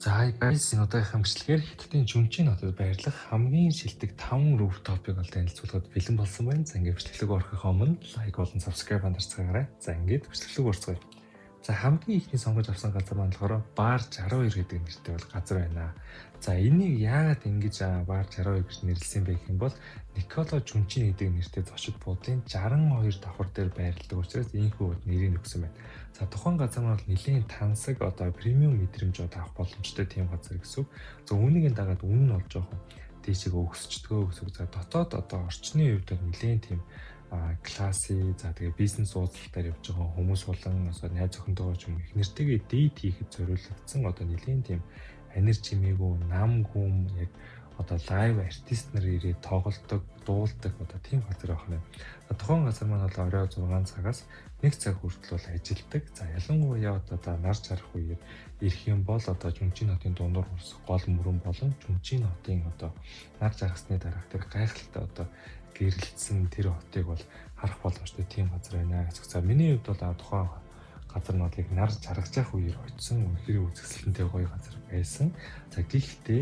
За guys энэ удаагийн бичлэгээр Хятадын Жүнчин хотод байрлах хамгийн шилдэг 5 rooftop-ыг бол танилцуулахад бэлэн болсон байна. За ингээд бичлэглэг орохын өмнө лайк болон subscribe хандарцгаарай. За ингээд бичлэглэг орцгоё. За хамгийн ихний сонгож авсан газар маань болохоор Бар 62 гэдэг нэртэй бол газар байна. За энийг яагаад ингэж Бар 62 гэж нэрлсэн бэ гэх юм бол Николо Жүнчин гэдэг нэртэй зочид буудлын 62 давхар дээр байрладаг учраас ийхүү нэрийг өгсөн байна. За тухайн газар нь бол нэлийн тансаг премиум мэдрэмж авах боломжтой тийм газар гэсэн үг. За үүнийг дагаад үнэ нь бол жоохон дээшээ өсөждгөө гэсэн үг. За дотоод орчны хувьд нэлийн тийм класси за тэгээ бизнес уулзалтаар явж байгаа хүмүүс болон найз охинтойгоо ч юм их нэртэйгээ дейт хийхэд зориулагдсан нэлийн тийм анир чимээгүй нам хүм яг лайв артист нар ирээд тоглолдог, дуулдаг тийм газар байна. Тухайн газар маань бол орой 6 цагаас 1 цаг хүртэл бол ажилладаг. За ялангуяа нар жарах үеэр ирэх юм бол Жүнчин хотын дундуур гол мөрөн болон Жүнчин хотын нар жаргасны дараах тэр гайхалтай гэрэлтсэн тэр хотыг бол харах боломжтой тийм газар байна гэж. За миний хувьд бол тухайн газар нуудыг нар жаргаж явах үеэр очисон үнэхээр үзэсгэлэнтэй гоё газар байсан. За гэхдээ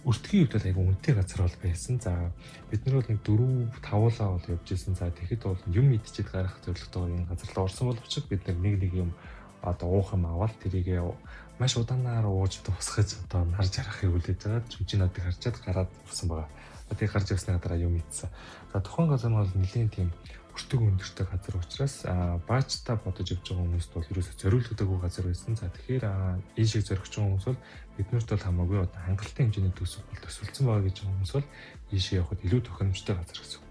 өртгийн хувьд бол айгүй үнэтэй газар бол байсан. За бид нар бол нэг 4-5 бол явж исэн. За тэгэхэд бол юм идчихэд гарах зорилготойгоор энэ газар руу орсон бол учраас бид нар нэг юм уух юм аваад тэрийгээ маш удаанаар ууж тусгаж нар жаргахыг хүлээж байгаа. Жүнчин хотыг харчаад гараад ирсэн байгаа. Тэгээ гарч явсны дараа юм идсэн. За тухайн газар нь бол нэлийн тийм өртөг өндөртэй газар учраас баачтай бодож явж байгаа хүмүүст бол ерөөсөө зориулагдаагүй газар байсан. За тэгэхээр энэ шиг зоригч хүмүүс бол биднэрт бол хамаагүй хангалттай хэмжээний төсөв бол төсөлдсөн байгаа гэж хүмүүс бол ийшээ явахад илүү тохиромжтой газар гэсэн.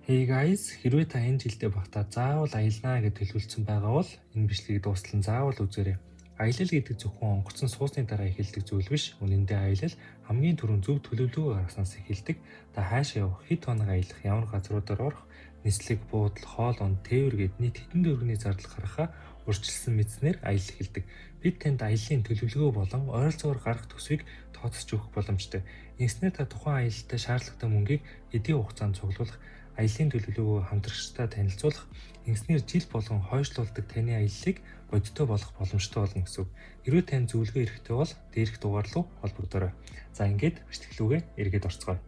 Hey guys, хэрвээ та энэ жилдээ багтаа заавал аялнаа гэж төлөвлөсөн байгаа бол энэ бичлэгийг дуустал нь заавал үзээрэй. Аялал гэдэг зөвхөн онгоцон суусны дараа эхэлдэг зүйл биш. Үнэн дээр аялал хамгийн түрүүнд зөв төлөвлөгөө гаргаснаас эхэлдэг. Та хаашаа явах, хэд хоног аялах, ямар газруудаар орох, нислэг, буудал, хоол унд, тээвэр гэд нийт хэдэн дөрвний зардал гаргахаа урьдчилсан мэдснээр аялал эхэлдэг. Бид танд аяллаа төлөвлөгөө болон ойролцоогоор гарах төсвийг тооцож өгөх боломжтой. Ингэснээр та тухайн аялалтаа шаардлагатай мөнгийг эдийн хугацаанд цуглуулах, аяллаа төлөвлөгөөгөө хамтрагчтай танилцуулах, ингэснээр жил болгон хойшлуулдаг таны аяллыг бодиттой болох боломжтой болно гэсэн үг. Хэрвээ тань зөвлөгөө хэрэгтэй бол дээрх дугаар руу холбогдорой. За ингээд бичлэглүүгээ эргээд орцгоё.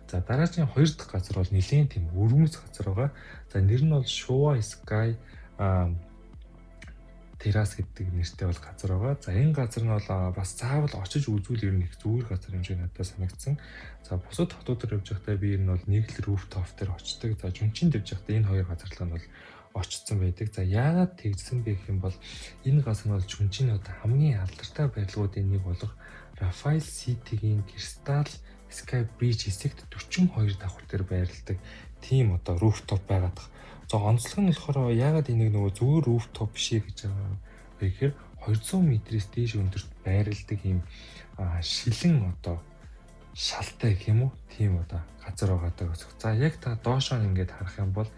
За дараагийн 2 дахь газар бол нэлийн тийм өргөмөц газар байгаа. За нэр нь бол Showa Sky Terrace гэдэг нэртэй бол газар байгаа. За энэ газар нь бол бас заавал очиж үзүүл ер нь их зүгээр газар юм шиг надад санагдсан. За бусад хотуудаар явж байхдаа би ер нь бол нэг л rooftop дээр очдог. За Жүнчин явж байхдаа энэ хоёр газарлаа нь бол очсон байдаг. За яагаад тэгсэн бэ гэх юм бол энэ газар нь бол Жүнчин хамгийн алдартай байрлагуудын нэг болох Rafael City-гийн Crystal Sky Beach хэсэгт 42 давхар дээр байрладаг тийм rooftop байгаад. За онцлог нь болохоор яагаад энийг нөгөө зүгээр rooftop биш гэж байгаа вэ гэхээр 200 м-ээс дээш өндөрт байрладаг ийм шилэн шалтай гэх юм уу тийм газар байгаа даа. За яг та доошоо ингээд харах юм бол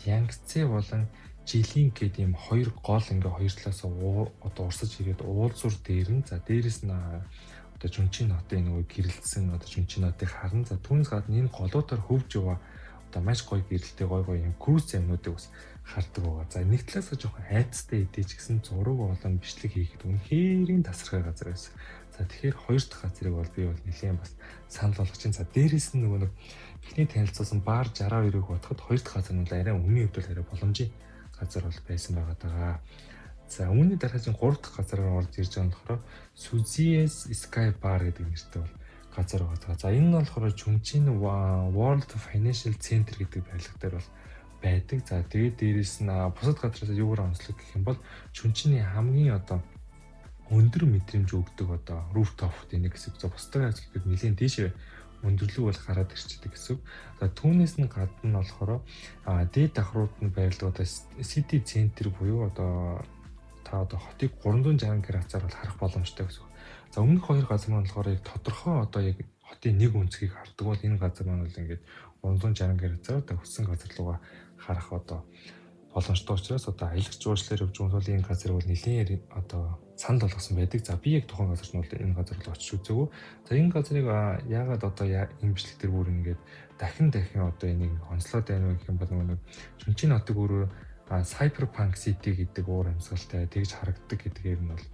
Янгцэ болон жилийн гэдэг ийм хоёр гол ингээ хоёр талаас урсаж ирээд уулзуур дээр нь за дээрэс нь Жүнчин хотын нөгөө гэрэлтсэн Жүнчин хотыг харна. За түүнээс гадна энэ голуудаар хөвж яваа маш гоё гэрэлтэй гоё юм круиз юмнуудыг бас хардаг байгаа. За нэг талаас жоохон айцтай идэж гисэн зураг болон бичлэг хийхэд үнэхээр тасархай газар байсан. За тэгэхээр хоёр дахь газрыг бол би бол нэлээд бас санал болгож чинь. За дээрэс нь нөгөө эхний танилцуулсан Бар 62-ыг бодоход хоёр дахь газар нь арай үнийн хувьд арай боломжийн газар бол байсан байгаа даа. За үүний дараагийн 3 дахь газараар орж ирж байгаа нь болохоор Suzi's Sky Bar гэдэг нэртэй бол газар байгаа. За энэ нь болохоор Жүнчин World Financial Center гэдэг байрлал дээр бол байдаг. За тэгээд дээрэс нь бусад газраас юугаар онцлог гэх юм бол Жүнчиний хамгийн өндөр мэдрэмж өгдөг rooftop-ийн нэг хэсэг. За бусдаар хэлбэл нэлийн дээшээ өндөрлөг бол гараад ирчдэг гэсэн. За түүнээс нь гадна болохоор дээд давхрууд нь байрлал City Center буюу та хотыг 360 градусаар бол харах боломжтой гэсэн. За өмнөх хоёр газар маань болохоор яг тодорхой яг хотын нэг өнцгийг хардаг бол энэ газар маань бол ингээд 360 градусаар хөссөн газар руугаа харах боломжтой учраас аялагч жуулчлаар явж байгаа бол энэ газар бол нэлийн санал болгосон байдаг. За би яг тухайн газарт нь бол энэ газар руу очиж үзээгүй. За энэ газрыг яагаад энэ бичлэг дээр бүр ингээд дахин энийг онцлоод байна гэх юм бол нэг Жүнчин хотыг өөрөө Cyberpunk City гэдэг уур амьсгалтай тэгж харагддаг гэдгээр нь бол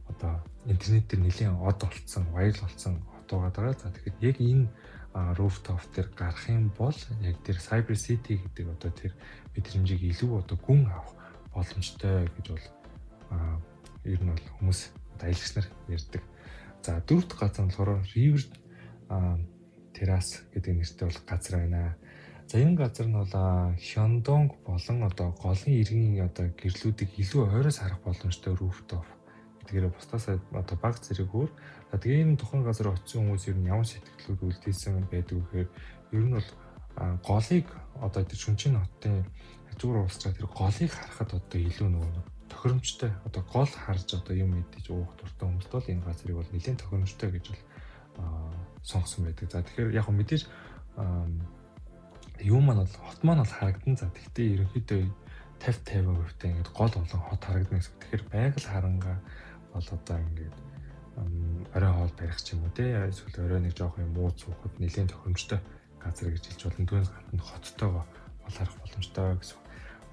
одоо интернет дээр нэлийн од болцсон, вайрал болцсон хот байгаа. За тэгэхээр яг энэ rooftop дээр гарах юм бол яг тэр Cyber City гэдэг одоо тэр мэдрэмжийг илүү одоо гүн авах боломжтой гэж бол ер нь бол хүмүүс аялагч нар ярьдаг. За дөрөвт газар нь болохоор River Terrace гэдэг нэртэй бол газар байна. За энэ газар нь бол Хёндонг болон одоо голын иргэн одоо гэрлүүдийг илүү ойроос харах боломжтой rooftop гэдгээр бусдаас одоо баг зэрэгөөр. За тэгээ энэ тухайн газар очсон хүмүүс ер нь ямар сэтгэлүүд үлдээсэн байдаг вэхээр ер нь бол голыг одоо тэр шүнчийн хотын хажуугаар уусчаа тэр голыг харахад одоо илүү нөгөө тохиромжтой одоо гол харж одоо юм мэдээж уух дуртай хүмүүст бол энэ газрыг бол нэлээд тохиромжтой гэж бол сонгосон байдаг. За тэгэхээр яг мэдээж юм маань бол хот маань бол харагдан. За тэгтээ ерөнхийдөө 50-50% та ингээд гол болон хот харагдана гэсэн. Тэгэхээр байгаль харангаа бол одоо ингээд орой хоол барих ч юм уу те эсвэл орой нэг жоох юм муу цуухад нэлээд тохиромжтой газар гэж хэлж болно. Түүнээс гадна хоттойгоо бол харах боломжтой гэсэн.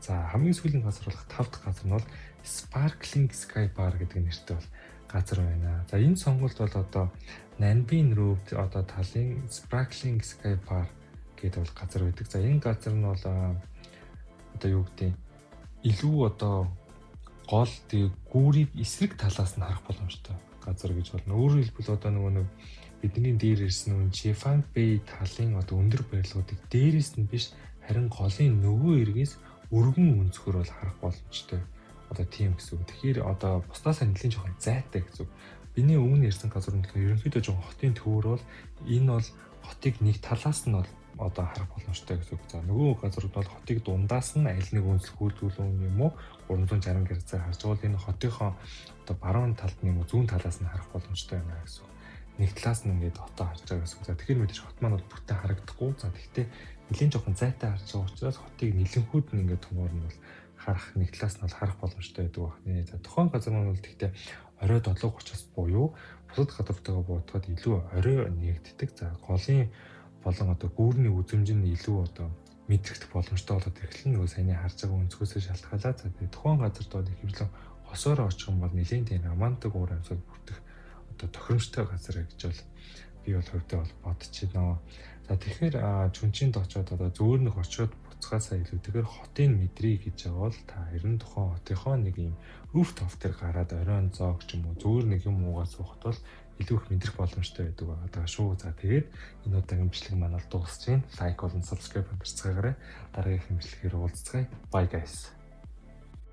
За хамгийн сүүлийн газар болох 5 дахь газар нь бол Sparkling Sky Bar гэдэг нэртэй бол газар байна. За энэ сонголт бол одоо Nanbin Road одоо талын Sparkling Sky Bar гэдэг бол газар байдаг. За энэ газар нь бол одоо юу гэдэг илүү одоо гол тэг гүүрийг эсрэг талаас нь харах боломжтой газар гэж болно. Өөрөөр хэлбэл одоо нэг бидний дээр ирсэн нүн Chefang Bay талын одоо өндөр барилгуудыг дээрээс нь биш харин голын нөгөө эргээс өргөн өнцгөр бол харах боломжтой. Одоо тийм гэсэн үг. Тэгэхээр одоо бусдаасаа нэлийн жоохон зайтай гэсэн үг. Биний өмнө ярьсан газар нь ерөнхийдөө жоохон хотын төвөр бол энэ бол хотыг нэг талаас нь бол одоо харах боломжтой гэсэн үг. За нөгөө газрууд бол хотыг дундаас нь аль нэг өнцлөх үйлдвэрлэл юм уу 360 градусаар харж байгаа бол энэ хотынхоо одоо баруун талд юм уу зүүн талаас нь харах боломжтой байна гэсэн үг. Нэг талаас нь ингээд хотоо харж байгаа гэсэн үг. За тэгэхээр мэдээж хот маань бол бүтэн харагдахгүй. За тэгтээ нэлийн жоохон зайтай харж байгаа учраас хотыг нэлэнхүүд нь ингээд томоор нь бол харах нэг талаас нь бол харах боломжтой байдаг байна. За тухайн газар маань бол тэгтээ орой 7:30-аас буюу бусад газартайгаа бодоход илүү орой нэгддэг. За голын болон одоо гүүрний үзэмж нь илүү одоо мэдрэгдэх боломжтой болоод ирэхлэн нөгөө саяны харж байгаа өнцгөөсөө шалтгаалаад за тэгээ тухайн газарт бол ихэвчлэн хосоор очих юм бол нэлээд тийм романтик уур амьсгал бүрдэх одоо тохиромжтой газар гэж бол би бол хувьдаа бол бодож байна. За тэгэхээр чүнчинд очиод одоо зөөр нэг очиод буцхаасаа илүүтэйгээр хотын мэдрий гэж байгаа бол та ерөн тухайн хотынхоо нэг юм rooftop дээр гараад оройн зоог ч юм уу зөөр нэг юм уугаа суухад бол илүү их мэдрэх боломжтой байдаг байгаа шүү. За тэгээд энэ удаагийн бичлэг маань дуусж байна. Лайк болон subscribe хийцгаагаарай. Дараагийн бичлэгээр уулзцгаая. Bye guys.